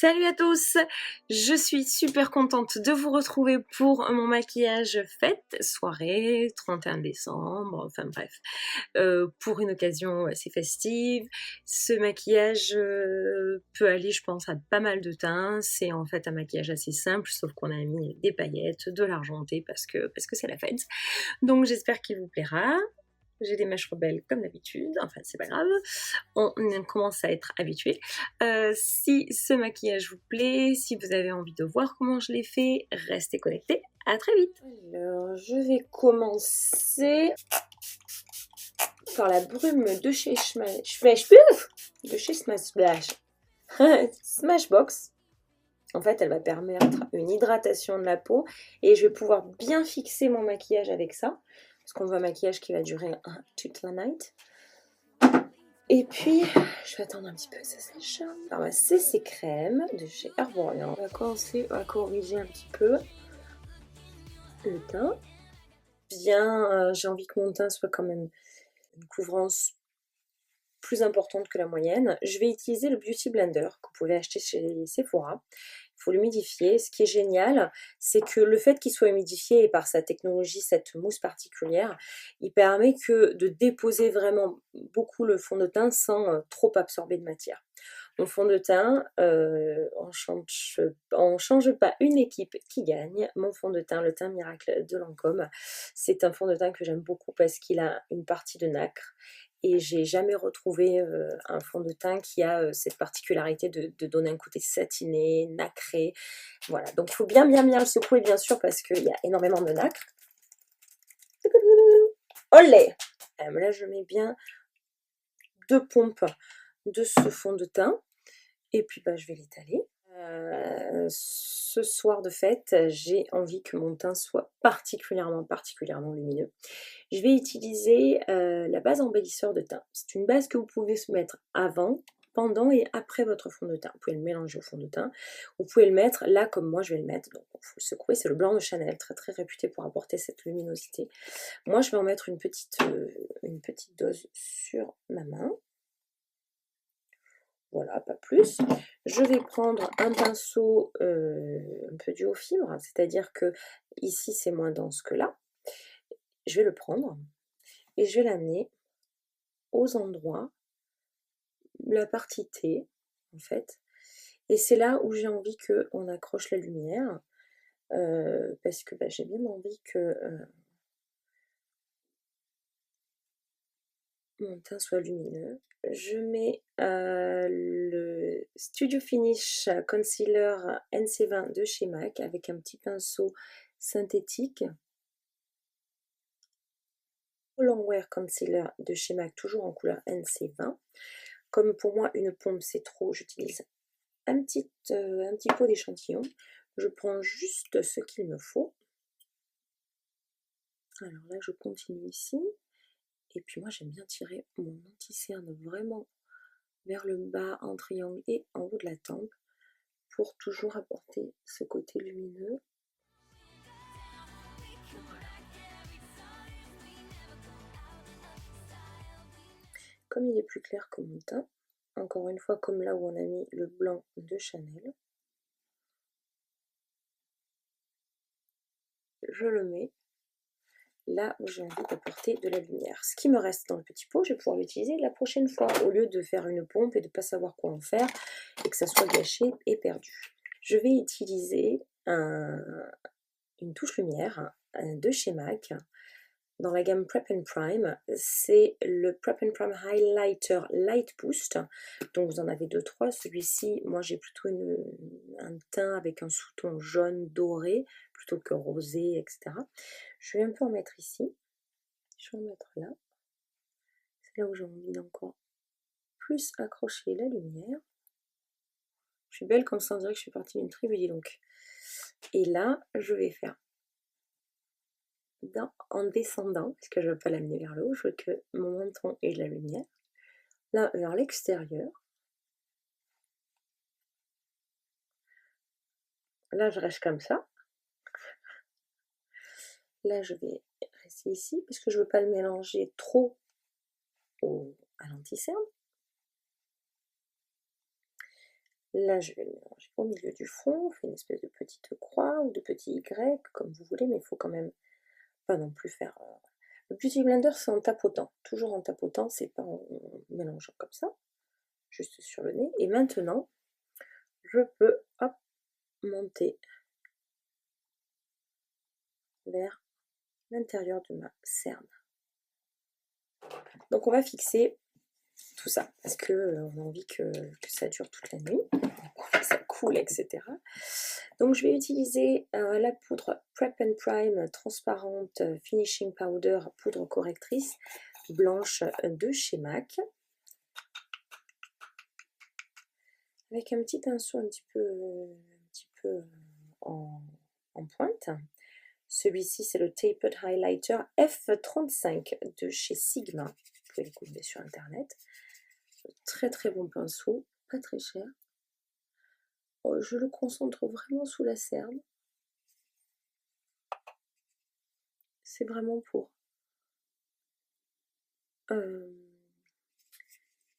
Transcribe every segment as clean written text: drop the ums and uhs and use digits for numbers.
Salut à tous! Je suis super contente de vous retrouver pour mon maquillage fête, soirée, 31 décembre, enfin bref, pour une occasion assez festive. Ce maquillage peut aller, je pense, à pas mal de teintes. C'est en fait un maquillage assez simple, sauf qu'on a mis des paillettes, de l'argenté parce que c'est la fête. Donc j'espère qu'il vous plaira. J'ai des mèches rebelles comme d'habitude, enfin c'est pas grave, on commence à être habitué. Si ce maquillage vous plaît, si vous avez envie de voir comment je l'ai fait, restez connectés, à très vite. Alors je vais commencer par la brume de chez Smashbox. En fait, elle va permettre une hydratation de la peau et je vais pouvoir bien fixer mon maquillage avec ça. Parce qu'on veut un maquillage qui va durer toute la night. Et puis, je vais attendre un petit peu que ça sèche. Alors, ma CC crème de chez Herborian. On va commencer à corriger un petit peu le teint. Bien, j'ai envie que mon teint soit quand même une couvrance plus importante que la moyenne. Je vais utiliser le Beauty Blender que vous pouvez acheter chez Sephora. Il faut l'humidifier. Ce qui est génial, c'est que le fait qu'il soit humidifié et par sa technologie, cette mousse particulière, il permet que de déposer vraiment beaucoup le fond de teint sans trop absorber de matière. Mon fond de teint, on change pas une équipe qui gagne. Mon fond de teint, le teint miracle de Lancôme, c'est un fond de teint que j'aime beaucoup parce qu'il a une partie de nacre. Et j'ai jamais retrouvé un fond de teint qui a cette particularité de donner un côté satiné, nacré. Voilà, donc il faut bien le secouer bien sûr parce qu'il y a énormément de nacre. Olé! Là je mets bien 2 pompes de ce fond de teint. Et puis je vais l'étaler. Ce soir de fête, j'ai envie que mon teint soit particulièrement lumineux. Je vais utiliser la base embellisseur de teint. C'est une base que vous pouvez se mettre avant, pendant et après votre fond de teint. Vous pouvez le mélanger au fond de teint. Vous pouvez le mettre là comme moi je vais le mettre. Donc il faut le secouer. C'est le blanc de Chanel, très très réputé pour apporter cette luminosité. Moi je vais en mettre une petite dose sur ma main. Voilà, pas plus. Je vais prendre un pinceau un peu du haut fibre, c'est-à-dire que ici c'est moins dense que là. Je vais le prendre et je vais l'amener aux endroits, la partie T en fait. Et c'est là où j'ai envie qu'on accroche la lumière, parce que j'ai bien envie que mon teint soit lumineux. Je mets le Studio Finish Concealer NC20 de chez MAC avec un petit pinceau synthétique. Longwear Concealer de chez MAC, toujours en couleur NC20. Comme pour moi une pompe c'est trop, j'utilise un petit pot d'échantillon. Je prends juste ce qu'il me faut. Alors là je continue ici. Et puis moi j'aime bien tirer mon anti-cerne vraiment vers le bas en triangle et en haut de la tempe pour toujours apporter ce côté lumineux. Voilà. Comme il est plus clair que mon teint, encore une fois comme là où on a mis le blanc de Chanel, je le mets là où j'ai envie d'apporter de la lumière. Ce qui me reste dans le petit pot, je vais pouvoir l'utiliser la prochaine fois, au lieu de faire une pompe et de ne pas savoir quoi en faire, et que ça soit gâché et perdu. Je vais utiliser une touche lumière de chez MAC, dans la gamme Prep and Prime. C'est le Prep and Prime Highlighter Light Boost. Donc vous en avez 2-3. Celui-ci, moi j'ai plutôt un teint avec un sous-ton jaune doré, plutôt que rosé, etc. Je vais un peu en mettre ici. Je vais en mettre là. C'est là où j'ai envie d'encore plus accrocher la lumière. Je suis belle comme ça, on dirait que je suis partie d'une tribu, dis donc. Et là, je vais faire en descendant, parce que je ne veux pas l'amener vers le haut, je veux que mon menton ait de la lumière. Là, vers l'extérieur. Là, je reste comme ça. Là, je vais rester ici, parce que je ne veux pas le mélanger trop à l'anti-cerne. Là, je vais le mélanger au milieu du front. On fait une espèce de petite croix ou de petit Y, comme vous voulez, mais il faut quand même pas non plus faire... Le Beauty Blender, c'est en tapotant. Toujours en tapotant, c'est pas en mélangeant comme ça. Juste sur le nez. Et maintenant, je peux, hop, monter vers l'intérieur de ma cerne. Donc on va fixer tout ça parce que on a envie que ça dure toute la nuit, que ça coule, etc. Donc je vais utiliser la poudre Prep and Prime transparente Finishing Powder, poudre correctrice blanche de chez MAC, avec un petit pinceau un petit peu en pointe. Celui-ci, c'est le Tapered Highlighter F35 de chez Sigma. Vous pouvez le trouver sur Internet. Très très bon pinceau, pas très cher. Je le concentre vraiment sous la cerne. C'est vraiment pour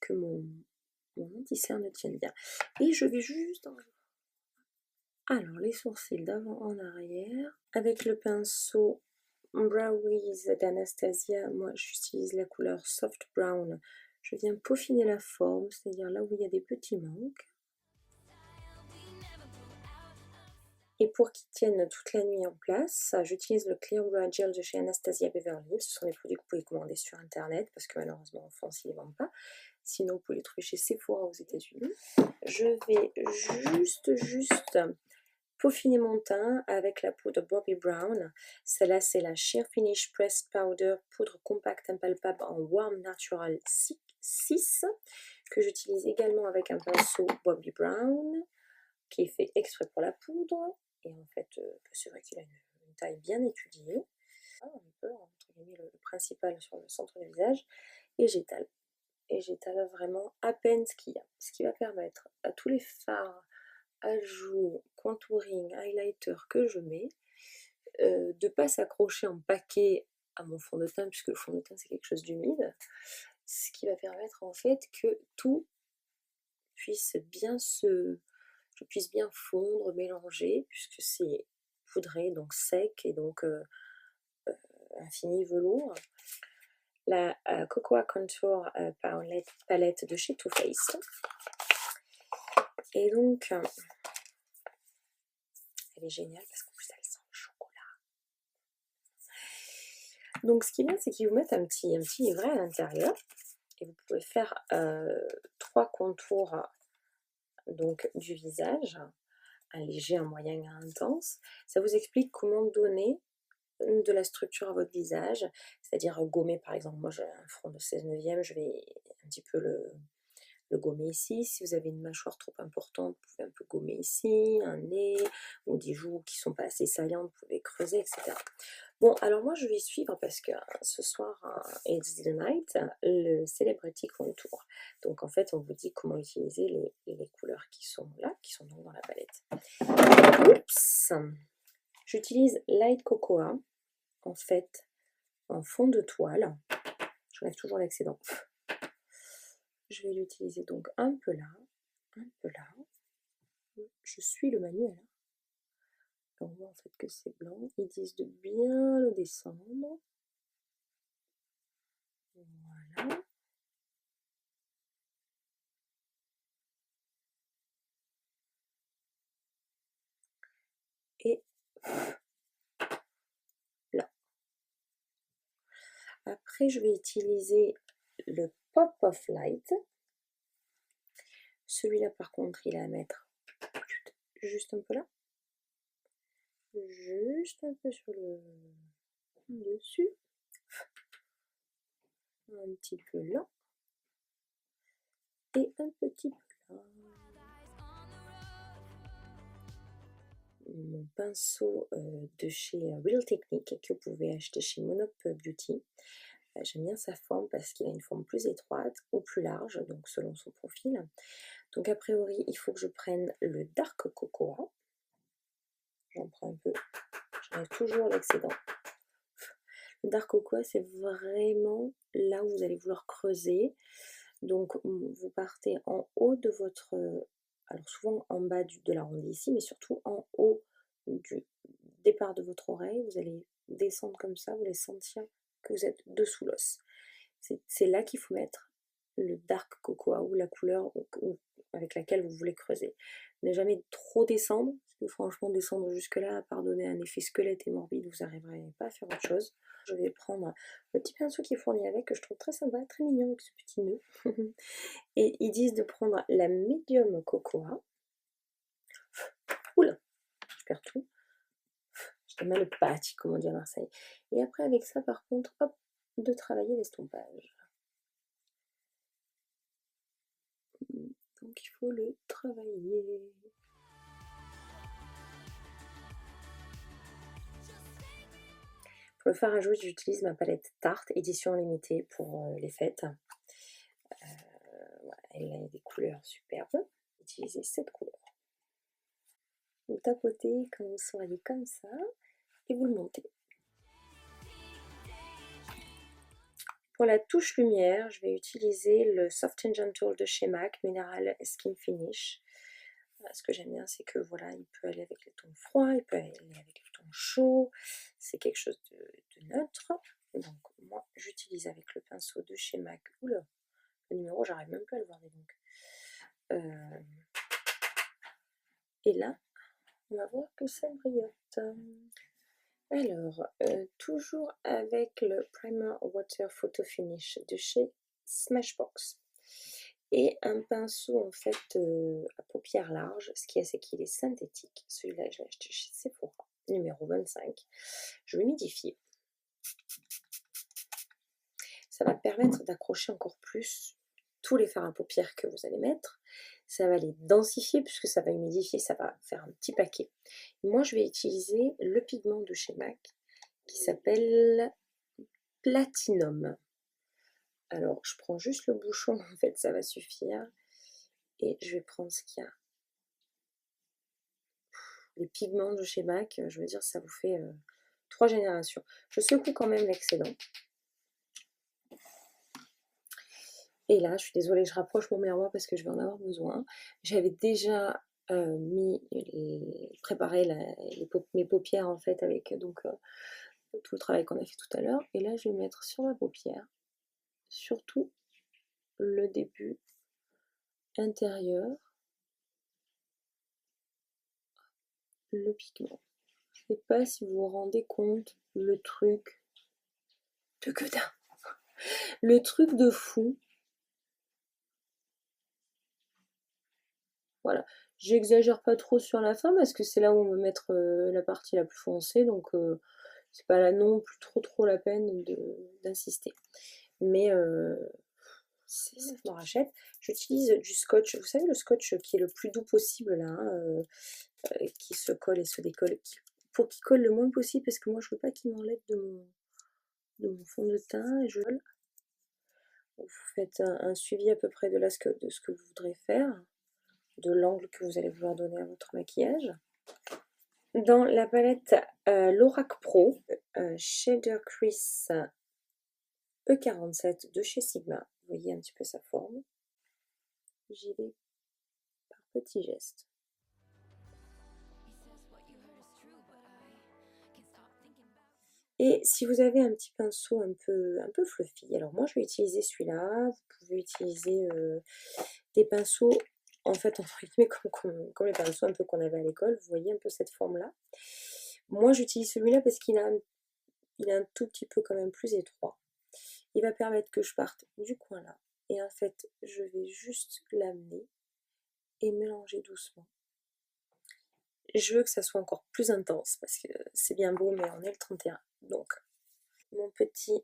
que mon anti-cerne tienne bien. Et je vais juste... Alors, les sourcils d'avant en arrière. Avec le pinceau Brow Wiz d'Anastasia, moi j'utilise la couleur Soft Brown. Je viens peaufiner la forme, c'est-à-dire là où il y a des petits manques. Et pour qu'ils tiennent toute la nuit en place, j'utilise le Clear Brow Gel de chez Anastasia Beverly Hills. Ce sont des produits que vous pouvez commander sur Internet parce que malheureusement en France ils ne les vendent pas. Sinon vous pouvez les trouver chez Sephora aux États-Unis. Je vais juste peaufiner mon teint avec la poudre Bobbi Brown. Celle-là, c'est la Sheer Finish Pressed Powder, poudre compacte impalpable en Warm Natural 6, que j'utilise également avec un pinceau Bobbi Brown, qui est fait exprès pour la poudre. Et en fait, c'est vrai qu'il a une taille bien étudiée. Un peu, entre guillemets, le principal sur le centre du visage. Et j'étale. Et j'étale vraiment à peine ce qu'il y a. Ce qui va permettre à tous les fards, ajout, contouring, highlighter que je mets, de ne pas s'accrocher en paquet à mon fond de teint, puisque le fond de teint c'est quelque chose d'humide, ce qui va permettre en fait que tout puisse bien je puisse bien fondre, mélanger, puisque c'est poudré, donc sec, et donc un fini velours. La Cocoa Contour palette de chez Too Faced. Et donc, elle est géniale parce qu'en plus elle sent le chocolat. Donc ce qui est bien, c'est qu'ils vous mettent un petit livret à l'intérieur. Et vous pouvez faire 3 contours donc, du visage, un léger, un moyen et un intense. Ça vous explique comment donner de la structure à votre visage, c'est-à-dire gommer par exemple. Moi j'ai un front de 16/9, je vais un petit peu le gommer ici. Si vous avez une mâchoire trop importante, vous pouvez un peu gommer ici, un nez, ou des joues qui ne sont pas assez saillantes, vous pouvez creuser, etc. Bon, alors moi je vais suivre parce que ce soir, It's the Night, le Celebrity Contour. Donc en fait, on vous dit comment utiliser les couleurs qui sont là, qui sont donc dans la palette. Oups! J'utilise Light Cocoa, en fait, en fond de toile. J'enlève toujours l'excédent. Je vais l'utiliser donc un peu là, un peu là. Je suis le manuel. On voit en fait que c'est blanc. Ils disent de bien le descendre. Voilà. Et là. Après, je vais utiliser le Pop of Light. Celui-là, par contre, il est à mettre juste un peu là. Juste un peu sur le dessus. Un petit peu là. Et un petit peu là. Mon pinceau de chez Real Technique que vous pouvez acheter chez Monop Beauty. J'aime bien sa forme parce qu'il a une forme plus étroite ou plus large, donc selon son profil. Donc a priori, il faut que je prenne le Dark Cocoa. J'en prends un peu. J'enlève toujours l'excédent. Le Dark Cocoa, c'est vraiment là où vous allez vouloir creuser. Donc vous partez en haut de votre alors souvent en bas de l'arrondi ici, mais surtout en haut du départ de votre oreille. Vous allez descendre comme ça, vous allez sentir que vous êtes dessous l'os. C'est là qu'il faut mettre le dark cocoa ou la couleur avec laquelle vous voulez creuser. Ne jamais trop descendre, parce que franchement descendre jusque là, à part donner un effet squelette et morbide, vous n'arriverez pas à faire autre chose. Je vais prendre le petit pinceau qui est fourni avec, que je trouve très sympa, très mignon avec ce petit nœud. Et ils disent de prendre la medium cocoa. Oula, je perds tout. J'ai mal au pâte, comme on dit à Marseille. Et après avec ça par contre, hop, de travailler l'estompage. Donc il faut le travailler. Pour le fard à jouer, j'utilise ma palette Tarte, édition limitée pour les fêtes. Voilà, elle a des couleurs superbes. Utilisez cette couleur. Vous tapotez quand vous seriez comme ça et vous le montez. Pour la touche lumière, je vais utiliser le Soft and Gentle de chez MAC, Mineral Skin Finish. Ce que j'aime bien, c'est que voilà, il peut aller avec les tons froids, il peut aller avec les tons chauds. C'est quelque chose de neutre. Et donc moi, j'utilise avec le pinceau de chez MAC. Oula, le numéro, j'arrive même pas à le voir. Donc. Et là, on va voir que ça brillote. Alors, toujours avec le Primer Water Photo Finish de chez Smashbox. Et un pinceau en fait à paupières larges. Ce qu'il y a, c'est qu'il est synthétique. Celui-là, je l'ai acheté chez Sephora, numéro 25. Je vais humidifier. Ça va permettre d'accrocher encore plus tous les fards à paupières que vous allez mettre. Ça va les densifier puisque ça va humidifier, ça va faire un petit paquet. Moi, je vais utiliser le pigment de chez MAC qui s'appelle Platinum. Alors, je prends juste le bouchon, en fait, ça va suffire. Et je vais prendre ce qu'il y a. Les pigments de chez MAC, je veux dire, ça vous fait 3 générations. Je secoue quand même l'excédent. Et là, je suis désolée, je rapproche mon miroir parce que je vais en avoir besoin. J'avais déjà préparé mes paupières en fait avec donc tout le travail qu'on a fait tout à l'heure. Et là, je vais mettre sur ma paupière, surtout le début intérieur, le pigment. Je ne sais pas si vous vous rendez compte, le truc de gueudin, le truc de fou. Voilà, j'exagère pas trop sur la fin parce que c'est là où on veut mettre la partie la plus foncée, donc c'est pas là non plus trop la peine d'insister. Mais ça me rachète. J'utilise du scotch, vous savez le scotch qui est le plus doux possible là, hein, qui se colle et se décolle, pour qu'il colle le moins possible parce que moi je veux pas qu'il m'enlève de mon fond de teint. Et vous faites un suivi à peu près de ce que vous voudrez faire, de l'angle que vous allez vouloir donner à votre maquillage. Dans la palette Lorac Pro Shader Crease E47 de chez Sigma, vous voyez un petit peu sa forme. J'y vais par petits gestes. Et si vous avez un petit pinceau un peu fluffy, alors moi je vais utiliser celui-là. Vous pouvez utiliser des pinceaux en fait entre guillemets comme les pinceaux un peu qu'on avait à l'école. Vous voyez un peu cette forme-là. Moi j'utilise celui-là parce qu'il a un tout petit peu quand même plus étroit. Il va permettre que je parte du coin là. Et en fait, je vais juste l'amener et mélanger doucement. Je veux que ça soit encore plus intense parce que c'est bien beau, mais on est le 31. Donc, mon petit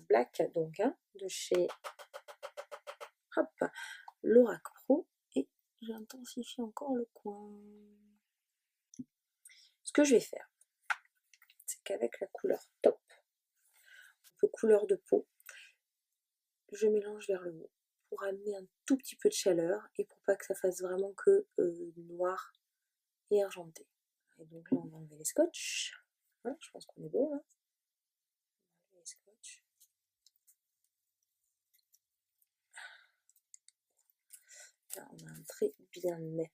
Black donc, hein, de chez Lorac Pro. Et j'intensifie encore le coin. Ce que je vais faire, c'est qu'avec la couleur Top, un peu couleur de peau, je mélange vers le haut pour amener un tout petit peu de chaleur et pour pas que ça fasse vraiment que noir et argenté. Et donc là, on va enlever les scotch. Hein, je pense qu'on est bon là. On va enlever les scotch. Là, on a un trait bien net.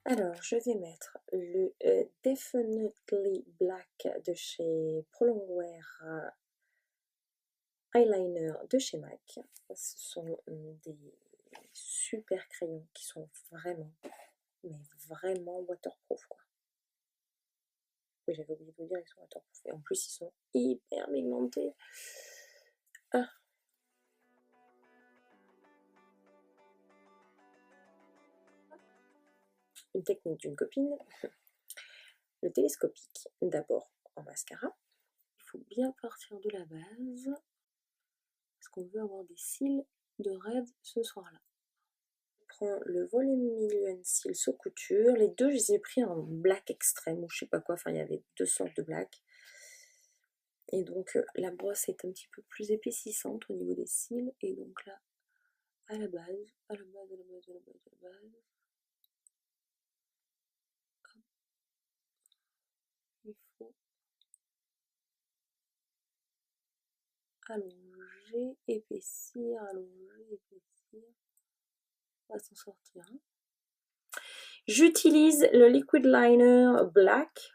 Alors, je vais mettre le Definitely Black de chez Prolongwear Eyeliner de chez MAC. Ce sont des super crayons qui sont vraiment, mais vraiment waterproof, quoi. Oui, j'avais oublié de vous dire, ils sont waterproof. Et en plus, ils sont hyper pigmentés. Ah. Une technique d'une copine. Le télescopique, d'abord en mascara. Il faut bien partir de la base, parce qu'on veut avoir des cils de rêve ce soir-là. Je prends le Voluminous Cils sous couture. Les deux, je les ai pris en black extrême, ou je sais pas quoi, enfin il y avait deux sortes de black. Et donc la brosse est un petit peu plus épaississante au niveau des cils, et donc là, à la base, à la base, à la base, à la base, à la base, il faut allonger, épaissir, allonger, épaissir. On va s'en sortir. Hein. J'utilise le Liquid Liner Black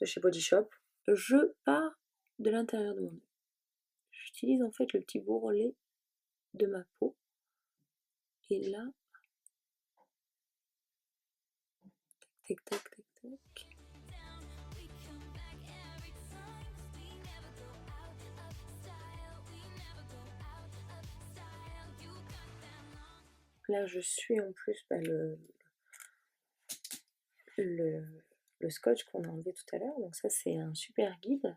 de chez Body Shop. Je pars de l'intérieur de mon œil. J'utilise en fait le petit bourrelet de ma peau. Et là, tac, tac, tac, tac. Là, je suis en plus le scotch qu'on a enlevé tout à l'heure. Donc ça, c'est un super guide.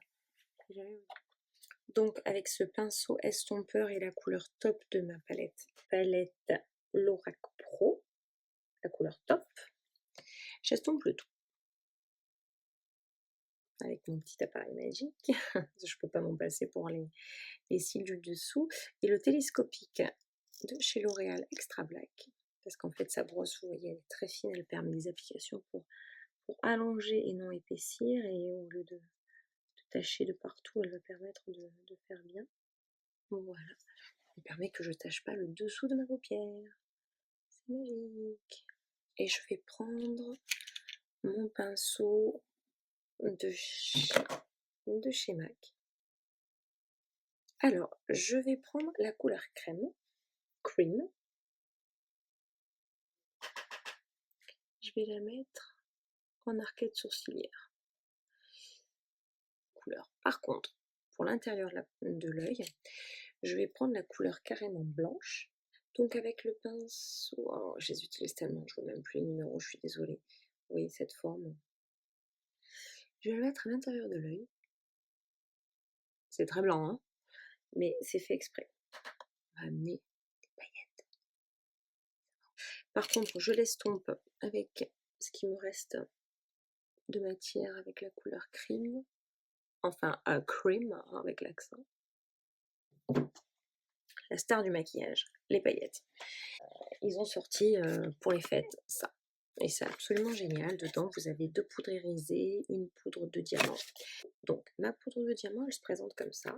Donc avec ce pinceau estompeur et la couleur top de ma palette Lorac Pro, la couleur top, j'estompe le tout. Avec mon petit appareil magique, je peux pas m'en passer pour les cils du dessous. Et le télescopique de chez L'Oréal Extra Black, parce qu'en fait sa brosse, vous voyez, elle est très fine, elle permet des applications pour allonger et non épaissir, et au lieu de tacher de partout, elle va permettre de faire bien. Voilà, elle permet que je tâche pas le dessous de ma paupière. C'est magique. Et je vais prendre mon pinceau de chez MAC. Alors, je vais prendre la couleur cream. Je vais la mettre en arcade sourcilière. Couleur. Par contre, pour l'intérieur de l'œil, je vais prendre la couleur carrément blanche. Donc avec le pinceau, oh, je les utilise tellement, je ne vois même plus les numéros, je suis désolée. Vous voyez cette forme. Je vais le mettre à l'intérieur de l'œil. C'est très blanc, hein, mais c'est fait exprès. On va amener des paillettes. Par contre, je l'estompe avec ce qui me reste de matière avec la couleur cream. Enfin, cream avec l'accent. La star du maquillage, les paillettes. Ils ont sorti pour les fêtes ça. Et c'est absolument génial. Dedans, vous avez deux poudres irisées, une poudre de diamant. Donc, ma poudre de diamant, elle se présente comme ça.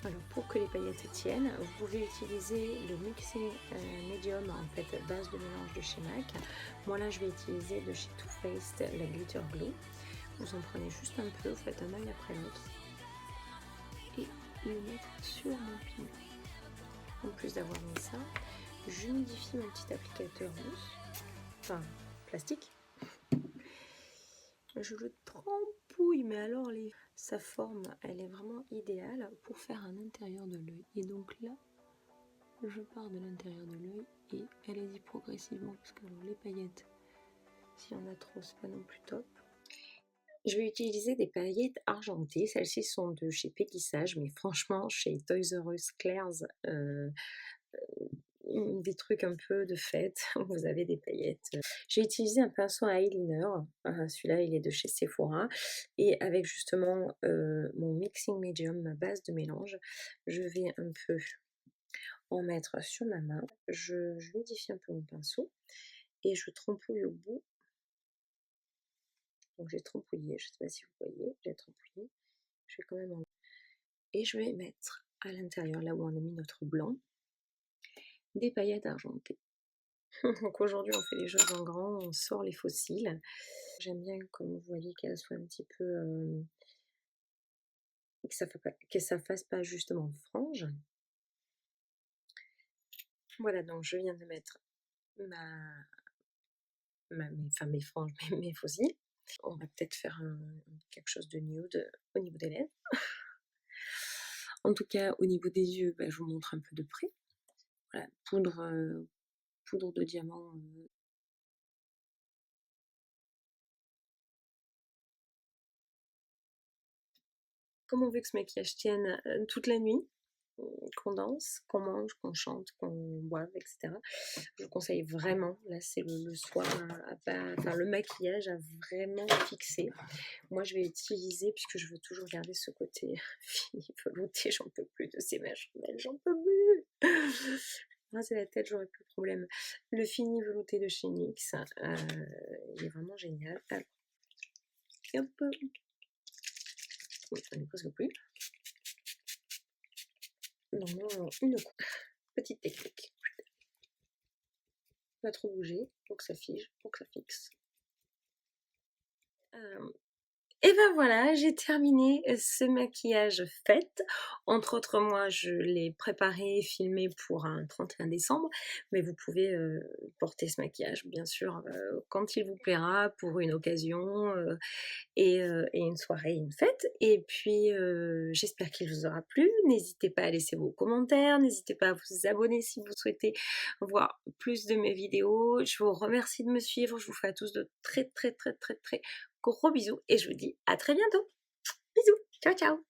Alors, pour que les paillettes tiennent, vous pouvez utiliser le Mixing Medium, en fait, base de mélange de chez MAC. Moi, là, je vais utiliser de chez Too Faced la Glitter Glue. Vous en prenez juste un peu, vous faites un œil après l'autre. Et le mettre sur mon pigment. En plus d'avoir mis ça, j'humidifie mon petit applicateur mousse, enfin plastique. Je le trempouille, mais alors sa forme, elle est vraiment idéale pour faire un intérieur de l'œil. Et donc là, je pars de l'intérieur de l'œil et allez-y progressivement, parce que alors, les paillettes, s'il y en a trop, c'est pas non plus top. Je vais utiliser des paillettes argentées. Celles-ci sont de chez Pétissage, mais franchement, chez Toys R Us Claire's, des trucs un peu de fête, vous avez des paillettes. J'ai utilisé un pinceau à eyeliner, celui-là il est de chez Sephora, et avec justement mon Mixing Medium, ma base de mélange, je vais un peu en mettre sur ma main, je modifie un peu mon pinceau, et je trempouille au bout. Donc j'ai trempouillé, je ne sais pas si vous voyez, j'ai trempouillé, je vais quand même en... Et je vais mettre à l'intérieur, là où on a mis notre blanc, des paillettes argentées. Donc aujourd'hui, on fait les choses en grand, on sort les fossiles. J'aime bien, comme vous voyez, qu'elle soit un petit peu, que ça fasse pas justement frange. Voilà, donc je viens de mettre ma mes franges, mes fossiles. On va peut-être faire quelque chose de nude au niveau des lèvres. En tout cas, au niveau des yeux, bah, je vous montre un peu de près. Voilà, poudre de diamant, comme on veut que ce maquillage tienne toute la nuit, qu'on danse, qu'on mange, qu'on chante, qu'on boive, etc. Je vous conseille vraiment, là c'est le soir, enfin le maquillage a vraiment fixé. Moi je vais utiliser, puisque je veux toujours garder ce côté fini, velouté, j'en peux plus de ces mèches, j'en peux plus. Moi c'est la tête, j'aurais plus de problème. Le fini velouté de chez NYX, il est vraiment génial. Alors, hop, oui, on est presque plus. Non, une coupe. Petite technique. Pas trop bouger pour que ça fige, pour que ça fixe. Et ben voilà, j'ai terminé ce maquillage fait. Entre autres, moi, je l'ai préparé et filmé pour un 31 décembre, mais vous pouvez porter ce maquillage, bien sûr, quand il vous plaira, pour une occasion et une soirée, une fête. Et puis, j'espère qu'il vous aura plu. N'hésitez pas à laisser vos commentaires, n'hésitez pas à vous abonner si vous souhaitez voir plus de mes vidéos. Je vous remercie de me suivre. Je vous fais à tous de très, très, très, très, très gros bisous et je vous dis à très bientôt. Bisous, ciao, ciao.